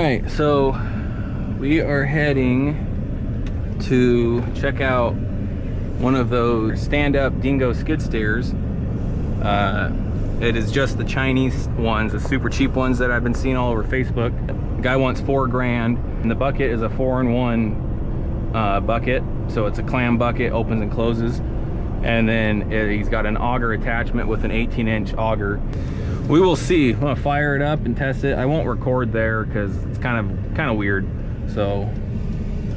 right, so we are heading to check out one of those stand-up dingo skid steers. It is just the Chinese ones, the super cheap ones that I've been seeing all over Facebook. The guy wants $4 grand, and the bucket is a 4-in-1 bucket, so it's a clam bucket, opens and closes, and then he's got an auger attachment with an 18-inch auger. We will see. I'm gonna fire it up and test it. I won't record there because it's kind of weird. So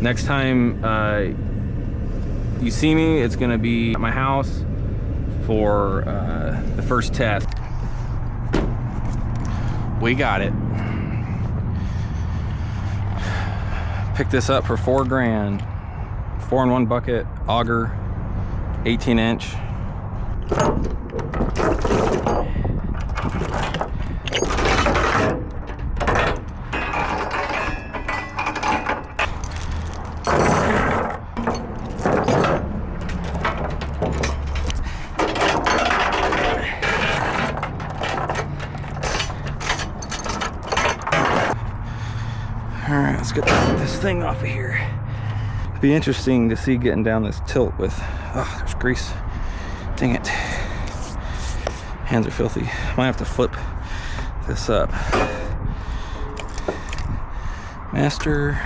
next time you see me, it's gonna be at my house for the first test. We got it. Picked this up for $4 grand. 4-in-1 bucket, auger, 18-inch. All right, let's get this thing off of here. Be interesting to see getting down this tilt with, oh, there's grease. Dang it. Hands are filthy. Might have to flip this up. Master.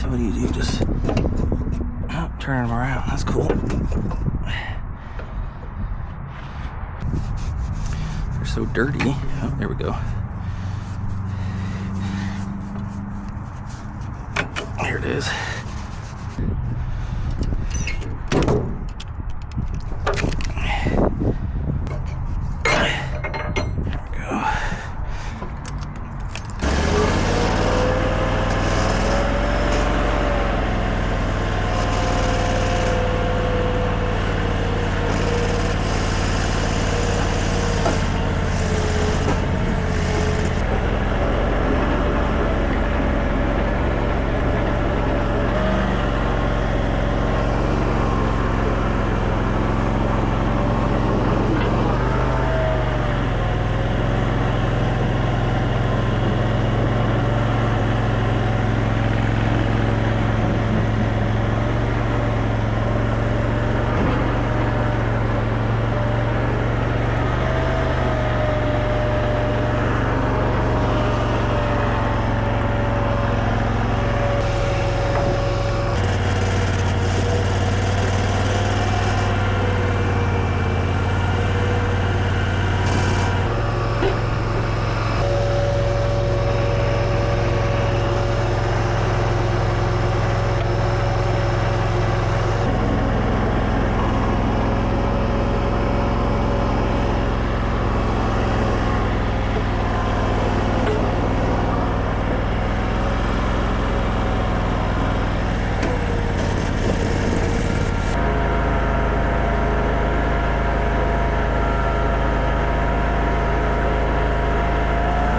What do you do? Just turn them around. That's cool. They're so dirty. Oh, there we go. There it is.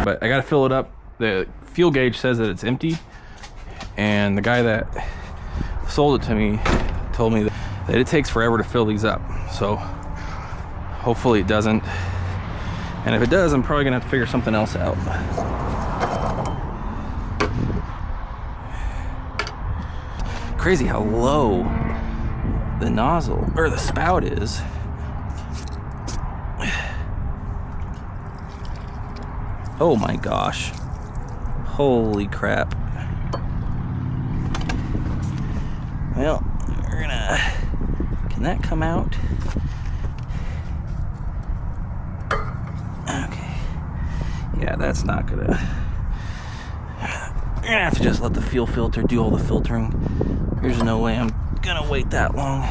But I gotta fill it up. The fuel gauge says that it's empty, and the guy that sold it to me told me that it takes forever to fill these up. So hopefully it doesn't, and if it does, I'm probably gonna have to figure something else out. Crazy how low the nozzle or the spout is. Oh my gosh. Holy crap. Well, we're gonna, can that come out? Okay. Yeah, that's not gonna, you're gonna have to just let the fuel filter do all the filtering. There's no way I'm gonna wait that long.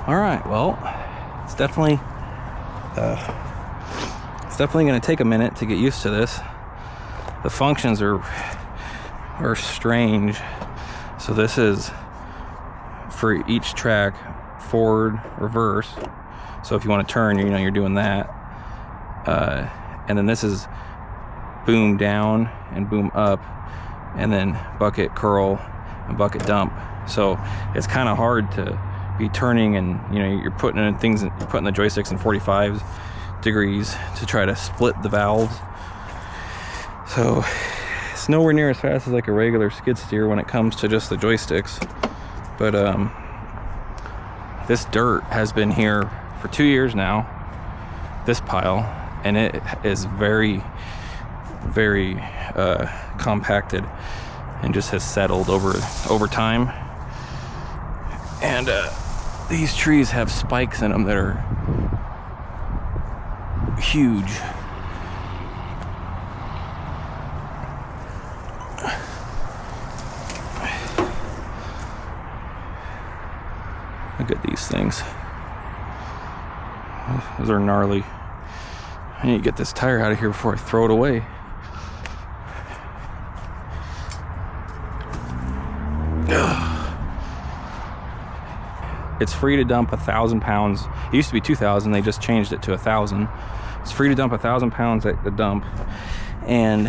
All right, well, it's definitely going to take a minute to get used to this. The functions are strange. So this is for each track, forward, reverse. So if you want to turn, you're doing that. And then this is boom down and boom up, and then bucket curl and bucket dump. So it's kind of hard to be turning, and you're putting in things, you're putting the joysticks in 45 degrees to try to split the valves. So it's nowhere near as fast as like a regular skid steer when it comes to just the joysticks. But this dirt has been here for 2 years now, this pile, and it is very, very compacted and just has settled over time. And these trees have spikes in them that are huge. Look at these things. Those are gnarly. I need to get this tire out of here before I throw it away. It's free to dump 1,000 pounds. It used to be 2,000. They just changed it to 1,000. It's free to dump 1,000 pounds at the dump, and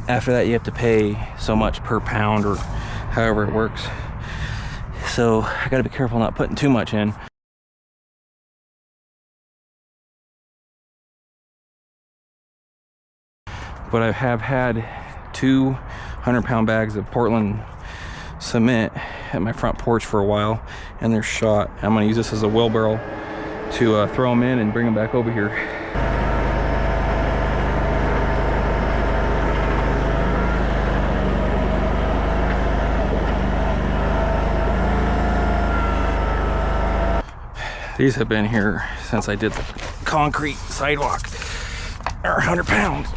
after that you have to pay so much per pound, or however it works. So I gotta be careful not putting too much in. But I have had 2 100-pound bags of Portland cement at my front porch for a while, and they're shot. I'm gonna use this as a wheelbarrow to throw them in and bring them back over here. These have been here since I did the concrete sidewalk. They're 100 pounds.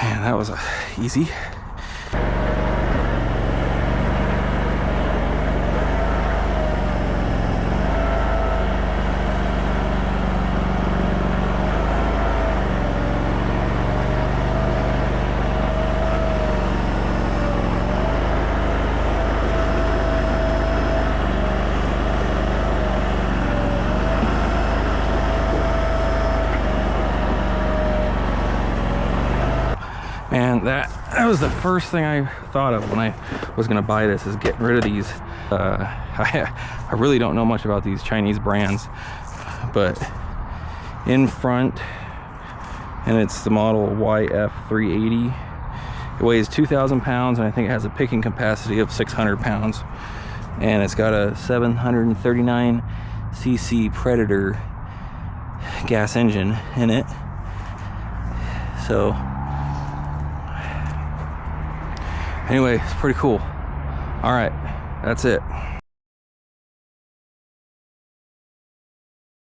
Man, that was easy. And that was the first thing I thought of when I was gonna buy this, is getting rid of these. I really don't know much about these Chinese brands, but in front, and it's the model YF380. It weighs 2,000 pounds, and I think it has a picking capacity of 600 pounds. And it's got a 739 cc Predator gas engine in it. So anyway, it's pretty cool. All right, that's it.